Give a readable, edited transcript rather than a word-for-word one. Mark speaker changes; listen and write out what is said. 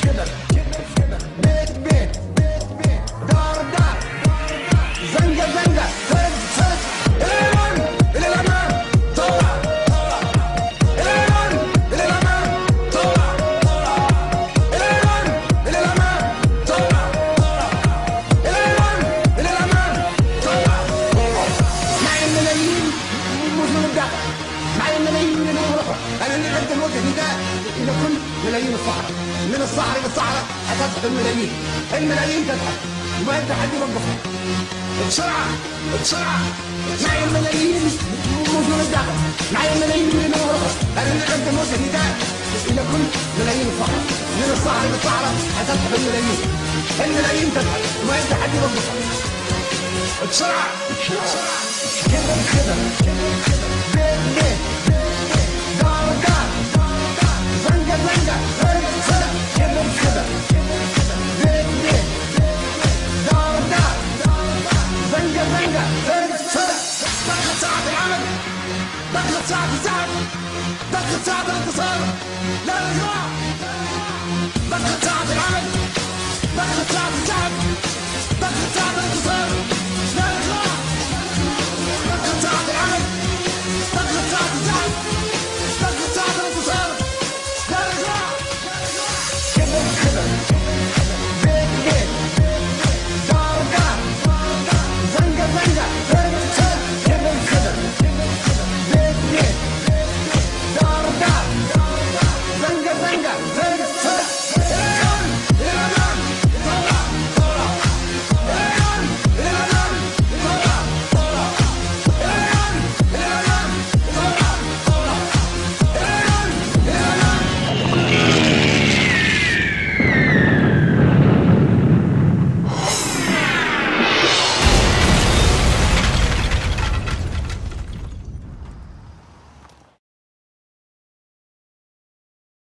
Speaker 1: خدر بيت بيت دار دار زنقة زنقة فرد فرد الإيمان إلى الأمام طلع الإيمان إلى الأمام طلع الإيمان إلى الأمام طلع الإيمان إلى الأمام طلع معي الملايين مش من الداخل معي الملايين من الغرفة أنا اللي قدم وجه نداء إلى كل ملايين الصحراء من الصحراء إلى الصحراء هتضحك الملايين الملايين تضحك وما أنت حد يوقفها بسرعة بسرعة معي الملايين مش من الداخل معي الملايين من الغرفة أنا اللي قدم وجه نداء إلى كل ملايين الصحراء من الصحراء إلى الصحراء هتضحك الملايين الملايين تضحك وما أنت حد يوقفها بسرعة بسرعة خدر خدر بيت بيت